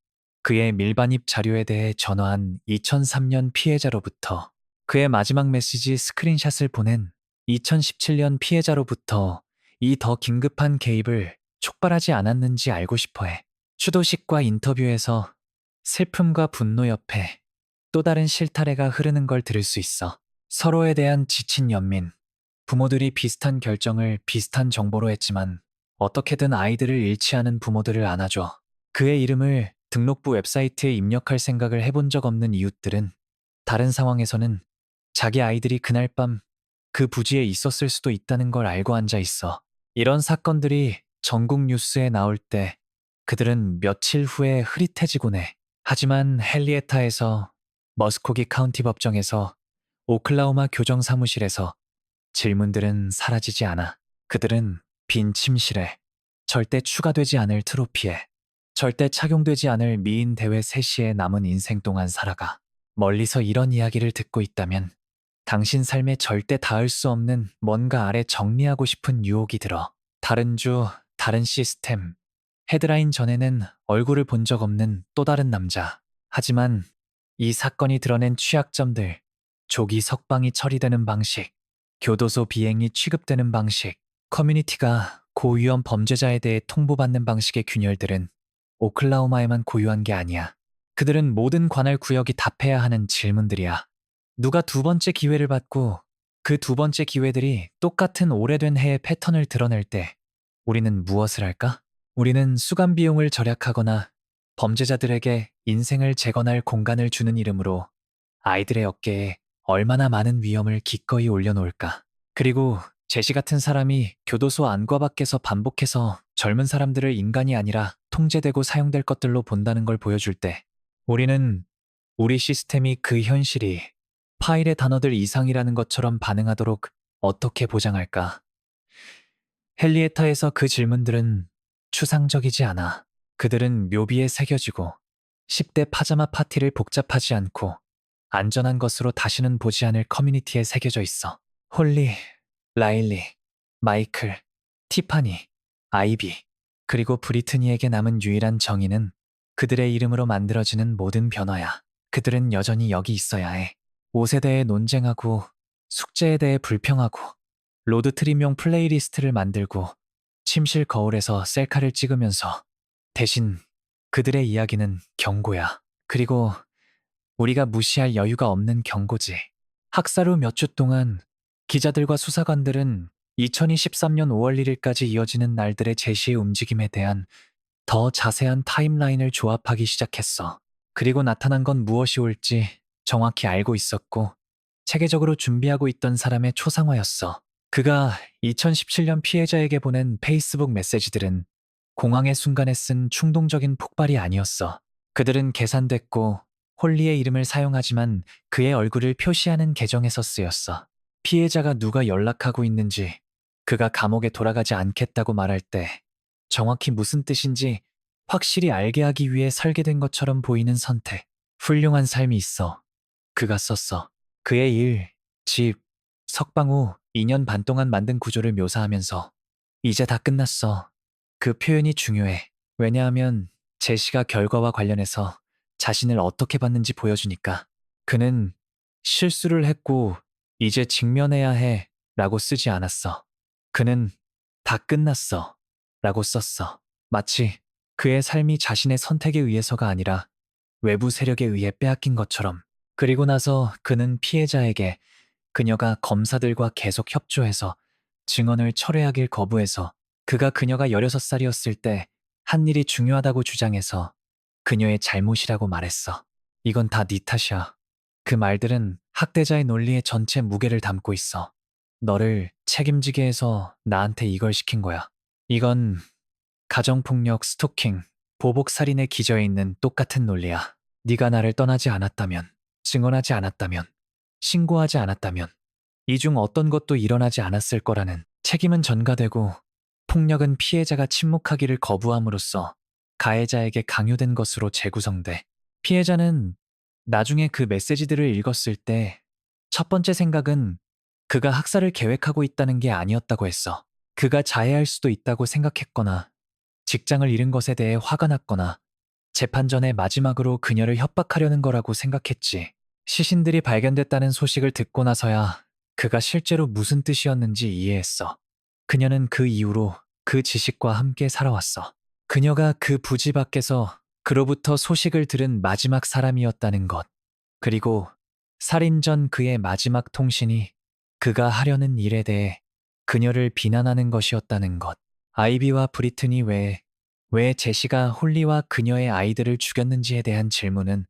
그의 밀반입 자료에 대해 전화한 2003년 피해자로부터 그의 마지막 메시지 스크린샷을 보낸 2017년 피해자로부터 이 더 긴급한 개입을 촉발하지 않았는지 알고 싶어해. 추도식과 인터뷰에서 슬픔과 분노 옆에 또 다른 실타래가 흐르는 걸 들을 수 있어. 서로에 대한 지친 연민. 부모들이 비슷한 결정을 비슷한 정보로 했지만 어떻게든 아이들을 잃지 않은 부모들을 안아줘. 그의 이름을 등록부 웹사이트에 입력할 생각을 해본 적 없는 이웃들은 다른 상황에서는 자기 아이들이 그날 밤 그 부지에 있었을 수도 있다는 걸 알고 앉아 있어. 이런 사건들이 전국 뉴스에 나올 때 그들은 며칠 후에 흐릿해지곤 해. 하지만 헨리에타에서, 머스코기 카운티 법정에서, 오클라호마 교정 사무실에서 질문들은 사라지지 않아. 그들은 빈 침실에, 절대 추가되지 않을 트로피에, 절대 착용되지 않을 미인 대회 3시에 남은 인생 동안 살아가. 멀리서 이런 이야기를 듣고 있다면 당신 삶에 절대 닿을 수 없는 뭔가 아래 정리하고 싶은 유혹이 들어. 다른 주, 다른 시스템. 헤드라인 전에는 얼굴을 본 적 없는 또 다른 남자. 하지만 이 사건이 드러낸 취약점들, 조기 석방이 처리되는 방식, 교도소 비행이 취급되는 방식, 커뮤니티가 고위험 범죄자에 대해 통보받는 방식의 균열들은 오클라호마에만 고유한 게 아니야. 그들은 모든 관할 구역이 답해야 하는 질문들이야. 누가 두 번째 기회를 받고 그 두 번째 기회들이 똑같은 오래된 해의 패턴을 드러낼 때 우리는 무엇을 할까? 우리는 수감 비용을 절약하거나 범죄자들에게 인생을 재건할 공간을 주는 이름으로 아이들의 어깨에 얼마나 많은 위험을 기꺼이 올려놓을까? 그리고 제시 같은 사람이 교도소 안과 밖에서 반복해서 젊은 사람들을 인간이 아니라 통제되고 사용될 것들로 본다는 걸 보여줄 때 우리는 우리 시스템이 그 현실이 파일의 단어들 이상이라는 것처럼 반응하도록 어떻게 보장할까? 헨리에타에서 그 질문들은 추상적이지 않아. 그들은 묘비에 새겨지고 10대 파자마 파티를 복잡하지 않고 안전한 것으로 다시는 보지 않을 커뮤니티에 새겨져 있어. 홀리, 라일리, 마이클, 티파니, 아이비, 그리고 브리트니에게 남은 유일한 정의는 그들의 이름으로 만들어지는 모든 변화야. 그들은 여전히 여기 있어야 해. 옷에 대해 논쟁하고 숙제에 대해 불평하고 로드트립용 플레이리스트를 만들고 침실 거울에서 셀카를 찍으면서 대신 그들의 이야기는 경고야. 그리고 우리가 무시할 여유가 없는 경고지. 학살 후 몇 주 동안 기자들과 수사관들은 2023년 5월 1일까지 이어지는 날들의 제시의 움직임에 대한 더 자세한 타임라인을 조합하기 시작했어. 그리고 나타난 건 무엇이 올지 정확히 알고 있었고 체계적으로 준비하고 있던 사람의 초상화였어. 그가 2017년 피해자에게 보낸 페이스북 메시지들은 공황의 순간에 쓴 충동적인 폭발이 아니었어. 그들은 계산됐고 홀리의 이름을 사용하지만 그의 얼굴을 표시하는 계정에서 쓰였어. 피해자가 누가 연락하고 있는지, 그가 감옥에 돌아가지 않겠다고 말할 때 정확히 무슨 뜻인지 확실히 알게 하기 위해 설계된 것처럼 보이는 선택. 훌륭한 삶이 있어. 그가 썼어. 그의 일, 집, 석방 후 2년 반 동안 만든 구조를 묘사하면서 이제 다 끝났어. 그 표현이 중요해. 왜냐하면 제시가 결과와 관련해서 자신을 어떻게 봤는지 보여주니까. 그는 실수를 했고 이제 직면해야 해 라고 쓰지 않았어. 그는 다 끝났어 라고 썼어. 마치 그의 삶이 자신의 선택에 의해서가 아니라 외부 세력에 의해 빼앗긴 것처럼. 그리고 나서 그는 피해자에게 그녀가 검사들과 계속 협조해서 증언을 철회하길 거부해서 그가 그녀가 16살이었을 때 한 일이 중요하다고 주장해서 그녀의 잘못이라고 말했어. 이건 다 네 탓이야. 그 말들은 학대자의 논리의 전체 무게를 담고 있어. 너를 책임지게 해서 나한테 이걸 시킨 거야. 이건 가정폭력, 스토킹, 보복살인에 기저에 있는 똑같은 논리야. 네가 나를 떠나지 않았다면, 증언하지 않았다면, 신고하지 않았다면 이 중 어떤 것도 일어나지 않았을 거라는 책임은 전가되고 폭력은 피해자가 침묵하기를 거부함으로써 가해자에게 강요된 것으로 재구성돼. 피해자는 나중에 그 메시지들을 읽었을 때 첫 번째 생각은 그가 학살을 계획하고 있다는 게 아니었다고 했어. 그가 자해할 수도 있다고 생각했거나 직장을 잃은 것에 대해 화가 났거나 재판 전에 마지막으로 그녀를 협박하려는 거라고 생각했지. 시신들이 발견됐다는 소식을 듣고 나서야 그가 실제로 무슨 뜻이었는지 이해했어. 그녀는 그 이후로 그 지식과 함께 살아왔어. 그녀가 그 부지 밖에서 그로부터 소식을 들은 마지막 사람이었다는 것. 그리고 살인 전 그의 마지막 통신이 그가 하려는 일에 대해 그녀를 비난하는 것이었다는 것. 아이비와 브리트니 외에 왜 제시가 홀리와 그녀의 아이들을 죽였는지에 대한 질문은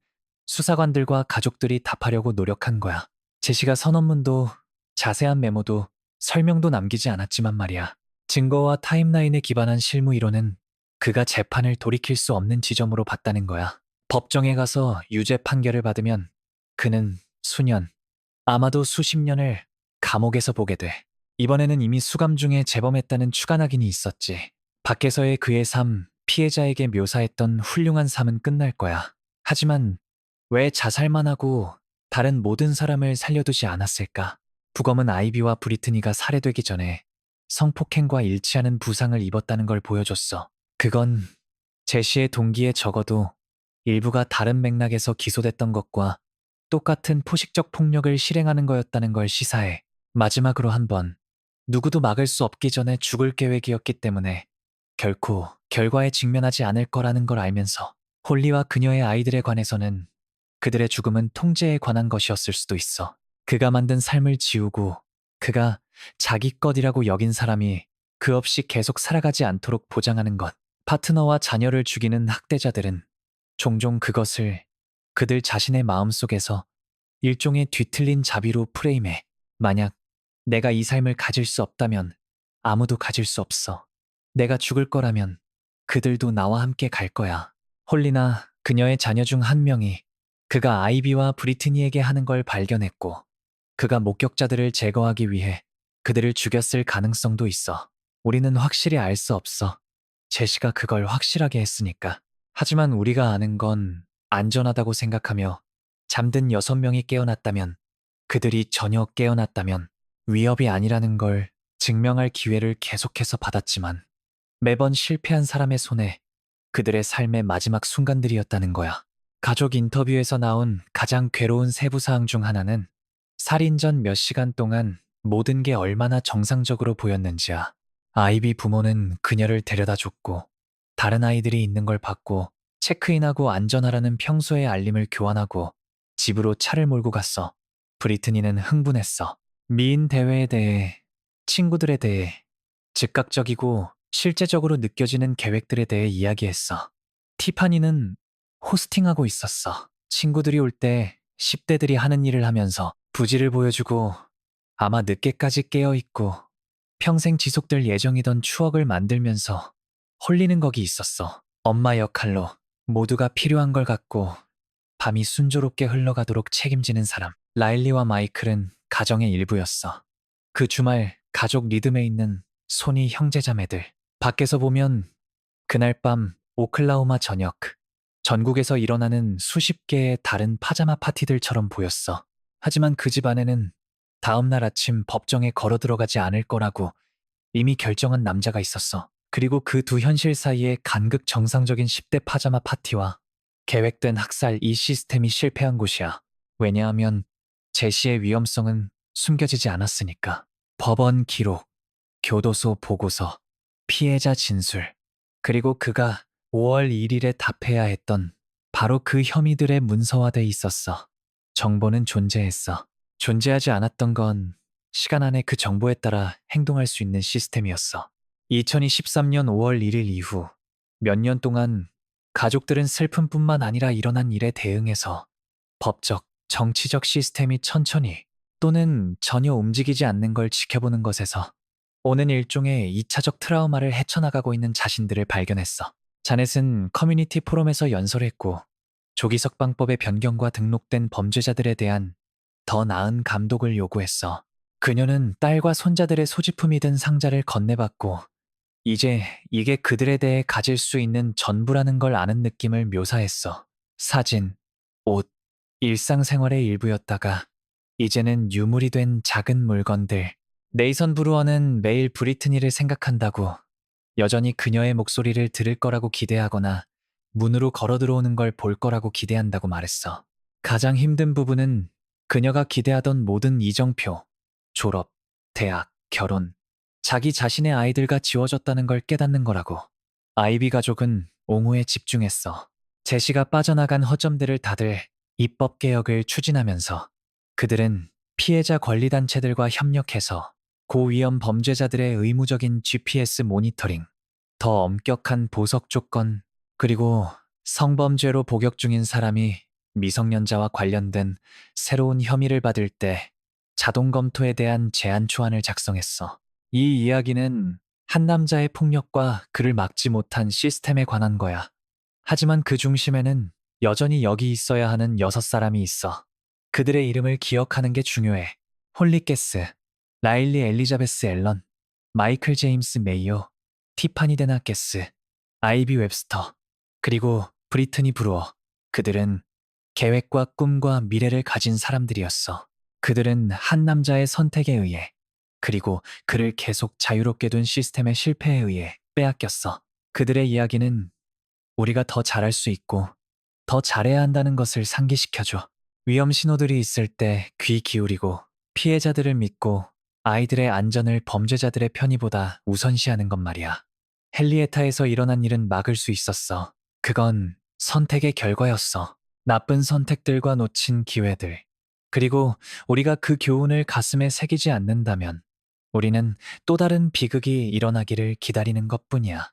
수사관들과 가족들이 답하려고 노력한 거야. 제시가 선언문도 자세한 메모도 설명도 남기지 않았지만 말이야. 증거와 타임라인에 기반한 실무 이론은 그가 재판을 돌이킬 수 없는 지점으로 봤다는 거야. 법정에 가서 유죄 판결을 받으면 그는 수년, 아마도 수십 년을 감옥에서 보게 돼. 이번에는 이미 수감 중에 재범했다는 추가 낙인이 있었지. 밖에서의 그의 삶, 피해자에게 묘사했던 훌륭한 삶은 끝날 거야. 하지만 왜 자살만 하고 다른 모든 사람을 살려두지 않았을까? 부검은 아이비와 브리트니가 살해되기 전에 성폭행과 일치하는 부상을 입었다는 걸 보여줬어. 그건 제시의 동기에 적어도 일부가 다른 맥락에서 기소됐던 것과 똑같은 포식적 폭력을 실행하는 거였다는 걸 시사해. 마지막으로 한 번, 누구도 막을 수 없기 전에 죽을 계획이었기 때문에 결코 결과에 직면하지 않을 거라는 걸 알면서 홀리와 그녀의 아이들에 관해서는 그들의 죽음은 통제에 관한 것이었을 수도 있어. 그가 만든 삶을 지우고 그가 자기 것이라고 여긴 사람이 그 없이 계속 살아가지 않도록 보장하는 것. 파트너와 자녀를 죽이는 학대자들은 종종 그것을 그들 자신의 마음속에서 일종의 뒤틀린 자비로 프레임해. 만약 내가 이 삶을 가질 수 없다면 아무도 가질 수 없어. 내가 죽을 거라면 그들도 나와 함께 갈 거야. 홀리나 그녀의 자녀 중 한 명이 그가 아이비와 브리트니에게 하는 걸 발견했고 그가 목격자들을 제거하기 위해 그들을 죽였을 가능성도 있어. 우리는 확실히 알 수 없어. 제시가 그걸 확실하게 했으니까. 하지만 우리가 아는 건 안전하다고 생각하며 잠든 6명이 깨어났다면 그들이 전혀 깨어났다면 위협이 아니라는 걸 증명할 기회를 계속해서 받았지만 매번 실패한 사람의 손에 그들의 삶의 마지막 순간들이었다는 거야. 가족 인터뷰에서 나온 가장 괴로운 세부사항 중 하나는 살인 전 몇 시간 동안 모든 게 얼마나 정상적으로 보였는지야. 아이비 부모는 그녀를 데려다 줬고 다른 아이들이 있는 걸 봤고 체크인하고 안전하라는 평소의 알림을 교환하고 집으로 차를 몰고 갔어. 브리트니는 흥분했어. 미인 대회에 대해, 친구들에 대해, 즉각적이고 실제적으로 느껴지는 계획들에 대해 이야기했어. 티파니는 호스팅하고 있었어. 친구들이 올 때 10대들이 하는 일을 하면서 부지를 보여주고 아마 늦게까지 깨어있고 평생 지속될 예정이던 추억을 만들면서 홀리는 거기 있었어. 엄마 역할로 모두가 필요한 걸 갖고 밤이 순조롭게 흘러가도록 책임지는 사람. 라일리와 마이클은 가정의 일부였어. 그 주말 가족 리듬에 있는 소니 형제자매들. 밖에서 보면 그날 밤 오클라호마 저녁 전국에서 일어나는 수십 개의 다른 파자마 파티들처럼 보였어. 하지만 그 집 안에는 다음날 아침 법정에 걸어 들어가지 않을 거라고 이미 결정한 남자가 있었어. 그리고 그 두 현실 사이에 간극 정상적인 10대 파자마 파티와 계획된 학살 이 시스템이 실패한 곳이야. 왜냐하면 제시의 위험성은 숨겨지지 않았으니까. 법원 기록, 교도소 보고서, 피해자 진술, 그리고 그가 5월 1일에 답해야 했던 바로 그 혐의들에 문서화돼 있었어. 정보는 존재했어. 존재하지 않았던 건 시간 안에 그 정보에 따라 행동할 수 있는 시스템이었어. 2023년 5월 1일 이후 몇 년 동안 가족들은 슬픔뿐만 아니라 일어난 일에 대응해서 법적, 정치적 시스템이 천천히 또는 전혀 움직이지 않는 걸 지켜보는 것에서 오는 일종의 2차적 트라우마를 헤쳐나가고 있는 자신들을 발견했어. 자넷은 커뮤니티 포럼에서 연설했고 조기석방법의 변경과 등록된 범죄자들에 대한 더 나은 감독을 요구했어. 그녀는 딸과 손자들의 소지품이 든 상자를 건네받고 이제 이게 그들에 대해 가질 수 있는 전부라는 걸 아는 느낌을 묘사했어. 사진, 옷, 일상생활의 일부였다가 이제는 유물이 된 작은 물건들. 네이선 브루어는 매일 브리트니를 생각한다고 여전히 그녀의 목소리를 들을 거라고 기대하거나 문으로 걸어 들어오는 걸 볼 거라고 기대한다고 말했어. 가장 힘든 부분은 그녀가 기대하던 모든 이정표, 졸업, 대학, 결혼, 자기 자신의 아이들과 지워졌다는 걸 깨닫는 거라고. 아이비 가족은 옹호에 집중했어. 제시가 빠져나간 허점들을 다들 입법 개혁을 추진하면서 그들은 피해자 권리단체들과 협력해서 고위험 범죄자들의 의무적인 GPS 모니터링, 더 엄격한 보석 조건, 그리고 성범죄로 복역 중인 사람이 미성년자와 관련된 새로운 혐의를 받을 때 자동 검토에 대한 제한 초안을 작성했어. 이 이야기는 한 남자의 폭력과 그를 막지 못한 시스템에 관한 거야. 하지만 그 중심에는 여전히 여기 있어야 하는 6사람이 있어. 그들의 이름을 기억하는 게 중요해. 홀리 게스, 라일리 엘리자베스 앨런, 마이클 제임스 메이오, 티파니 데나 게스, 아이비 웹스터, 그리고 브리트니 브루어. 그들은 계획과 꿈과 미래를 가진 사람들이었어. 그들은 한 남자의 선택에 의해, 그리고 그를 계속 자유롭게 둔 시스템의 실패에 의해 빼앗겼어. 그들의 이야기는 우리가 더 잘할 수 있고 더 잘해야 한다는 것을 상기시켜줘. 위험 신호들이 있을 때 귀 기울이고 피해자들을 믿고 아이들의 안전을 범죄자들의 편의보다 우선시하는 것 말이야. 헨리에타에서 일어난 일은 막을 수 있었어. 그건 선택의 결과였어. 나쁜 선택들과 놓친 기회들. 그리고 우리가 그 교훈을 가슴에 새기지 않는다면 우리는 또 다른 비극이 일어나기를 기다리는 것뿐이야.